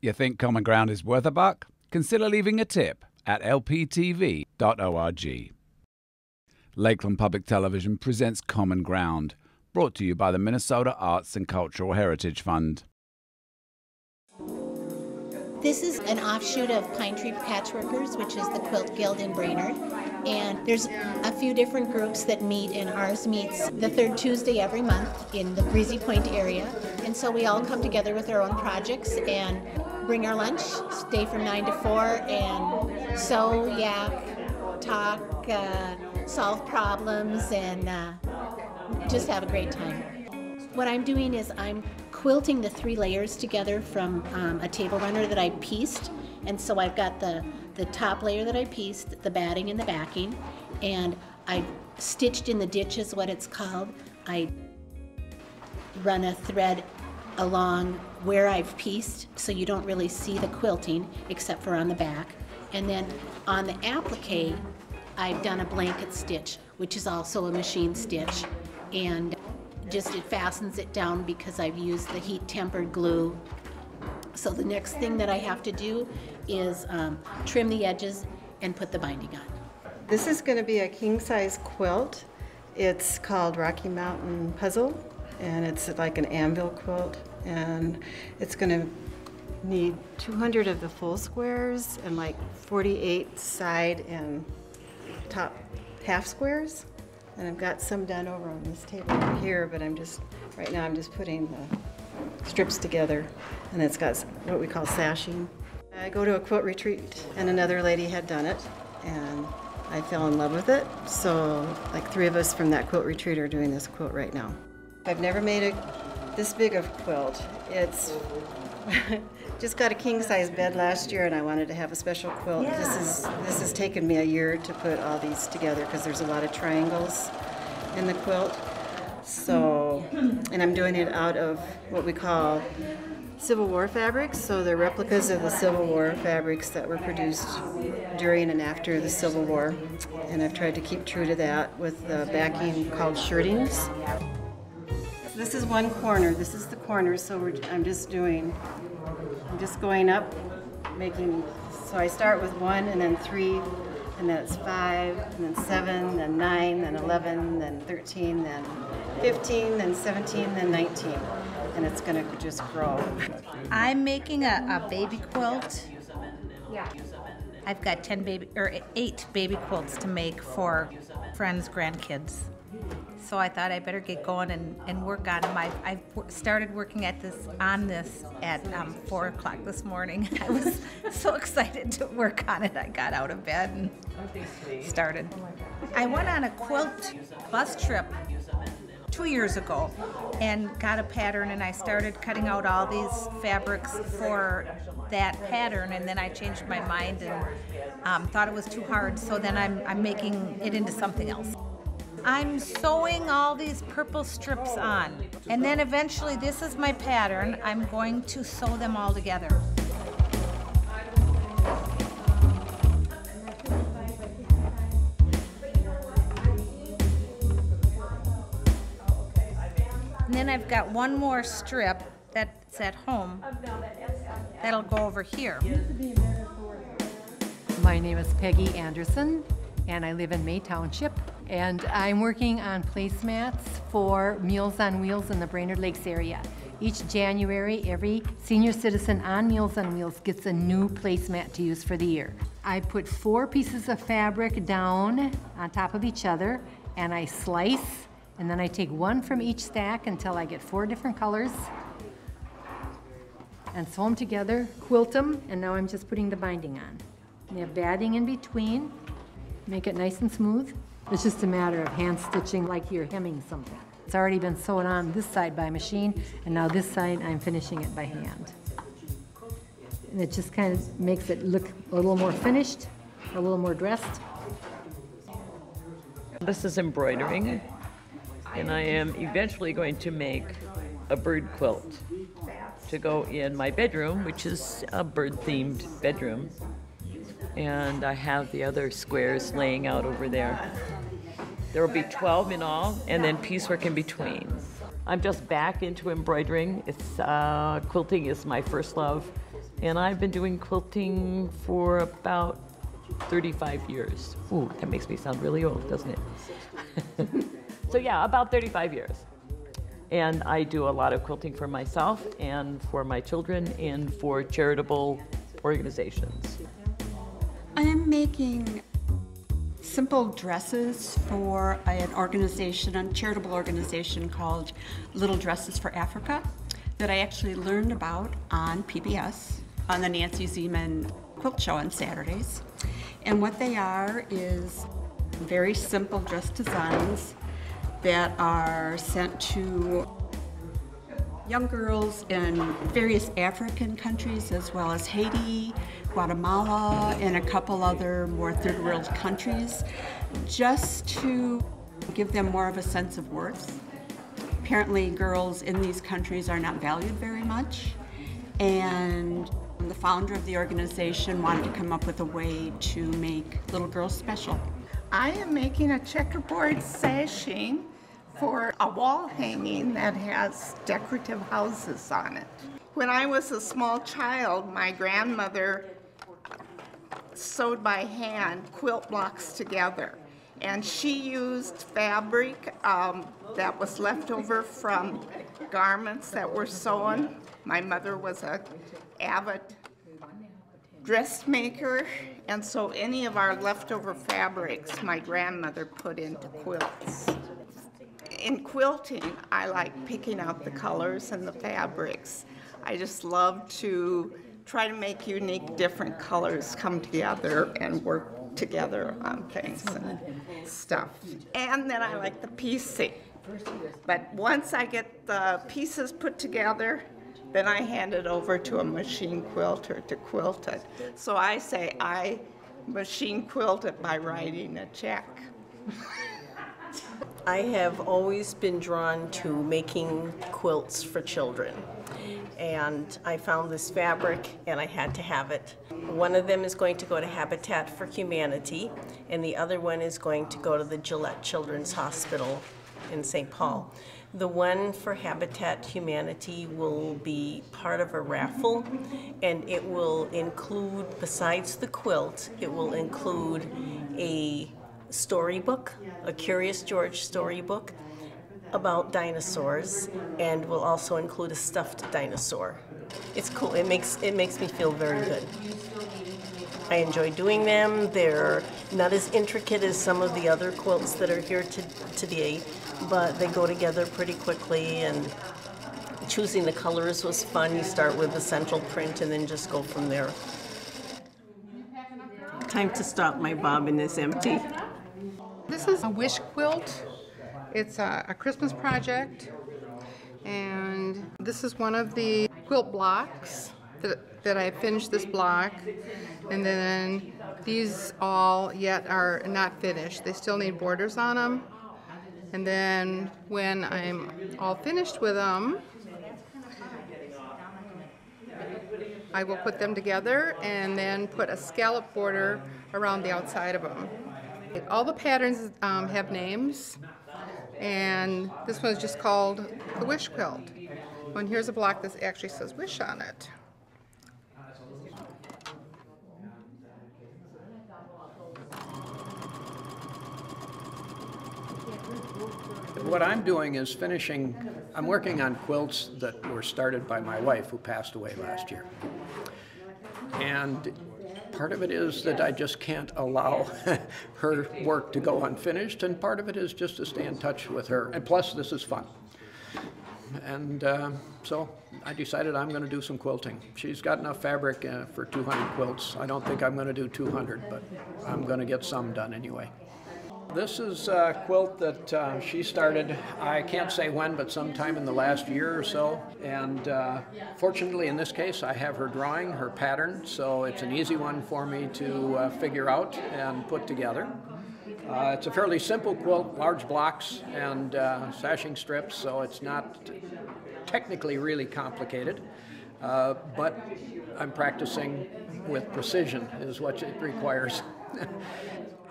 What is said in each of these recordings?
You think Common Ground is worth a buck? Consider leaving a tip at lptv.org. Lakeland Public Television presents Common Ground, brought to you by the Minnesota Arts and Cultural Heritage Fund. This is an offshoot of Pine Tree Patchworkers, which is the Quilting Guild in Brainerd. And there's a few different groups that meet, and ours meets the third Tuesday every month in the Breezy Point area. And so we all come together with our own projects and bring our lunch, stay from 9 to 4, and sew, yak, talk, solve problems, and just have a great time. What I'm doing is I'm quilting the 3 layers together from a table runner that I pieced. And so I've got the top layer that I pieced, the batting and the backing, and I stitched in the ditch is what it's called. I run a thread along where I've pieced so you don't really see the quilting except for on the back. And then on the appliqué, I've done a blanket stitch, which is also a machine stitch. And just it fastens it down because I've used the heat-tempered glue. So the next thing that I have to do is trim the edges and put the binding on. This is going to be a king-size quilt. It's called Rocky Mountain Puzzle, and it's like an anvil quilt. And it's going to need 200 of the full squares and like 48 side and top half squares. And I've got some done over on this table over here, but right now I'm just putting the strips together, and it's got what we call sashing. I go to a quilt retreat, and another lady had done it, and I fell in love with it. So like 3 of us from that quilt retreat are doing this quilt right now. I've never made this big of quilt. It's just got a king-size bed last year, and I wanted to have a special quilt. Yeah. This has taken me a year to put all these together because there's a lot of triangles in the quilt. So, and I'm doing it out of what we call Civil War fabrics. So they're replicas of the Civil War fabrics that were produced during and after the Civil War. And I've tried to keep true to that with the backing called shirtings. This is one corner. This is the corner. So I'm just going up, so I start with 1 and then 3, and then it's 5, and then 7, then 9, then 11, then 13, then 15, then 17, then 19, and it's going to just grow. I'm making a baby quilt. Yeah. I've got 8 baby quilts to make for friends' grandkids. So I thought I'd better get going and work on them. I started working on this at 4 o'clock this morning. I was so excited to work on it. I got out of bed and started. I went on a quilt bus trip 2 years ago and got a pattern, and I started cutting out all these fabrics for that pattern, and then I changed my mind and thought it was too hard, so then I'm making it into something else. I'm sewing all these purple strips on, and then eventually, this is my pattern, I'm going to sew them all together. And then I've got one more strip that's at home that'll go over here. My name is Peggy Anderson, and I live in May Township, and I'm working on placemats for Meals on Wheels in the Brainerd Lakes area. Each January, every senior citizen on Meals on Wheels gets a new placemat to use for the year. I put 4 pieces of fabric down on top of each other, and I slice, and then I take 1 from each stack until I get 4 different colors, and sew them together, quilt them, and now I'm just putting the binding on. And you have batting in between. Make it nice and smooth. It's just a matter of hand stitching like you're hemming something. It's already been sewn on this side by machine, and now this side I'm finishing it by hand. And it just kind of makes it look a little more finished, a little more dressed. This is embroidering, and I am eventually going to make a bird quilt to go in my bedroom, which is a bird-themed bedroom. And I have the other squares laying out over there. There will be 12 in all, and then piecework in between. I'm just back into embroidering. Quilting is my first love, and I've been doing quilting for about 35 years. Ooh, that makes me sound really old, doesn't it? So yeah, about 35 years. And I do a lot of quilting for myself and for my children and for charitable organizations. I'm making simple dresses for an organization, a charitable organization called Little Dresses for Africa that I actually learned about on PBS, on the Nancy Zeman quilt show on Saturdays. And what they are is very simple dress designs that are sent to young girls in various African countries, as well as Haiti, Guatemala, and a couple other more third world countries, just to give them more of a sense of worth. Apparently, girls in these countries are not valued very much, and the founder of the organization wanted to come up with a way to make little girls special. I am making a checkerboard sashing for a wall hanging that has decorative houses on it. When I was a small child, my grandmother sewed by hand quilt blocks together, and she used fabric that was left over from garments that were sewn. My mother was an avid dressmaker, and so any of our leftover fabrics my grandmother put into quilts. In quilting, I like picking out the colors and the fabrics. I just love to try to make unique, different colors come together and work together on things and stuff. And then I like the piecing. But once I get the pieces put together, then I hand it over to a machine quilter to quilt it. So I say I machine quilt it by writing a check. I have always been drawn to making quilts for children, and I found this fabric and I had to have it. One of them is going to go to Habitat for Humanity, and the other one is going to go to the Gillette Children's Hospital in St. Paul. The one for Habitat Humanity will be part of a raffle, and it will include, besides the quilt, it will include a storybook, a Curious George storybook about dinosaurs, and will also include a stuffed dinosaur. It's cool. It makes me feel very good. I enjoy doing them. They're not as intricate as some of the other quilts that are here today, but they go together pretty quickly, and choosing the colors was fun. You start with the central print and then just go from there. Time to stop. My bobbin is empty. This is a wish quilt. It's a Christmas project, and this is one of the quilt blocks that I finished this block, and then these all yet are not finished. They still need borders on them, and then when I'm all finished with them, I will put them together and then put a scallop border around the outside of them. All the patterns have names, and this one is just called the Wish Quilt. And here's a block that actually says Wish on it. What I'm doing is I'm working on quilts that were started by my wife, who passed away last year. And part of it is that I just can't allow her work to go unfinished, and part of it is just to stay in touch with her. And plus, this is fun. And so I decided I'm going to do some quilting. She's got enough fabric for 200 quilts. I don't think I'm going to do 200, but I'm going to get some done anyway. This is a quilt that she started, I can't say when, but sometime in the last year or so. And fortunately, in this case, I have her drawing, her pattern, so it's an easy one for me to figure out and put together. It's a fairly simple quilt, large blocks and sashing strips, so it's not technically really complicated. But I'm practicing with precision is what it requires.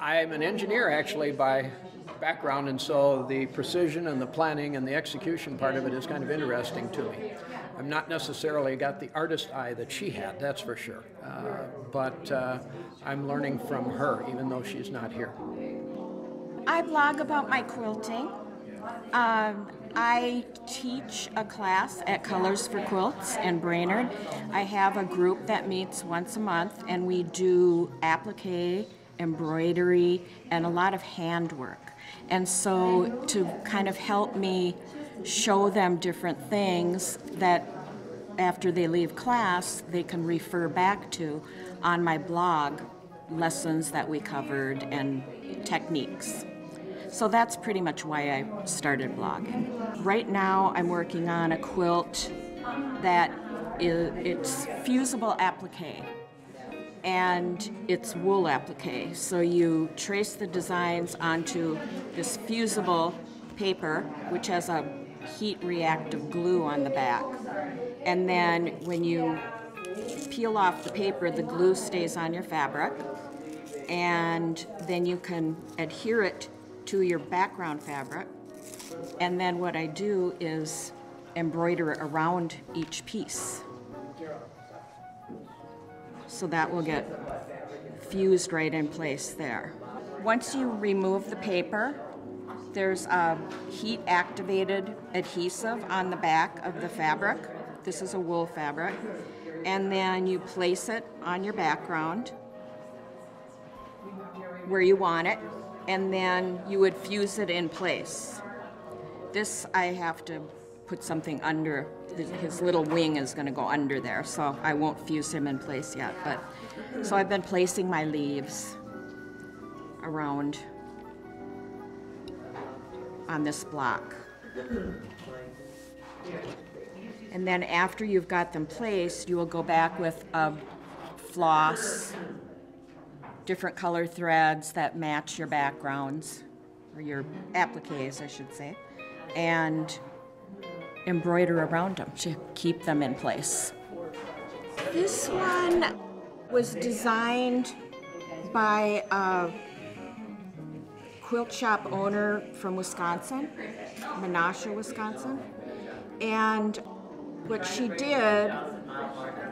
I'm an engineer actually by background, and so the precision and the planning and the execution part of it is kind of interesting to me. I'm not necessarily got the artist eye that she had, that's for sure. But I'm learning from her, even though she's not here. I blog about my quilting. I teach a class at Colors for Quilts in Brainerd. I have a group that meets once a month, and we do appliqué, embroidery, and a lot of handwork. And so to kind of help me show them different things that after they leave class, they can refer back to on my blog, lessons that we covered and techniques. So that's pretty much why I started blogging. Right now I'm working on a quilt that it's fusible appliqué, and it's wool appliqué. So you trace the designs onto this fusible paper, which has a heat reactive glue on the back. And then when you peel off the paper, the glue stays on your fabric, and then you can adhere it to your background fabric. And then what I do is embroider around each piece. So that will get fused right in place there. Once you remove the paper, there's a heat-activated adhesive on the back of the fabric. This is a wool fabric. And then you place it on your background where you want it, and then you would fuse it in place. This I have to put something under. His little wing is going to go under there, so I won't fuse him in place yet. But so I've been placing my leaves around on this block. And then after you've got them placed, you will go back with a floss, different color threads that match your backgrounds, or your appliques, I should say, and embroider around them to keep them in place. This one was designed by a quilt shop owner from Wisconsin, Menasha, Wisconsin. And what she did,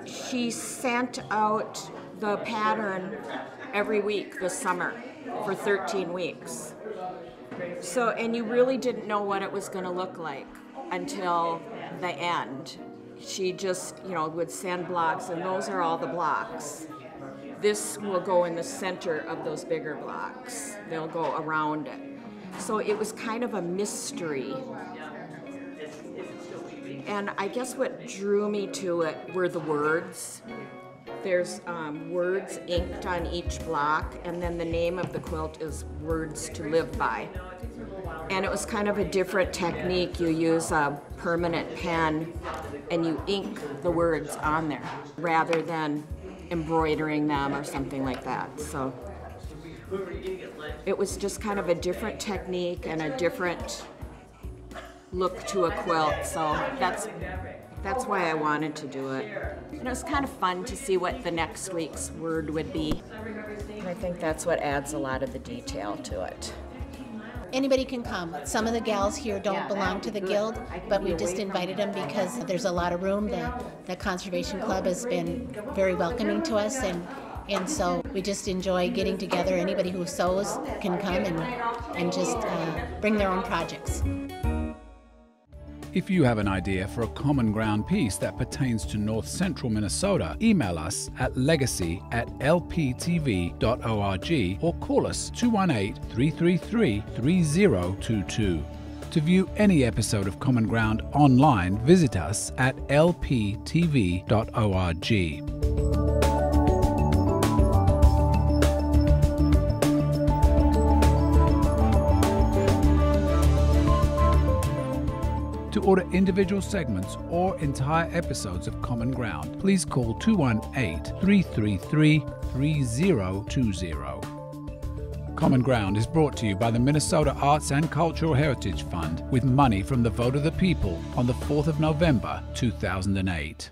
she sent out the pattern every week this summer for 13 weeks. So, and you really didn't know what it was going to look like until the end. She just, would send blocks, and those are all the blocks. This will go in the center of those bigger blocks. They'll go around it. So it was kind of a mystery. And I guess what drew me to it were the words. There's words inked on each block, and then the name of the quilt is Words to Live By. And it was kind of a different technique. You use a permanent pen and you ink the words on there rather than embroidering them or something like that. So it was just kind of a different technique and a different look to a quilt. So that's why I wanted to do it. And it was kind of fun to see what the next week's word would be. And I think that's what adds a lot of the detail to it. Anybody can come. Some of the gals here don't belong to the guild, but we just invited them because there's a lot of room. The Conservation Club has been very welcoming to us, and so we just enjoy getting together. Anybody who sews can come and just bring their own projects. If you have an idea for a common ground piece that pertains to North Central Minnesota, email us at legacy@lptv.org or call us 218-333-3022. To view any episode of Common Ground online, visit us at lptv.org. To order individual segments or entire episodes of Common Ground, please call 218-333-3020. Common Ground is brought to you by the Minnesota Arts and Cultural Heritage Fund with money from the vote of the people on the 4th of November, 2008.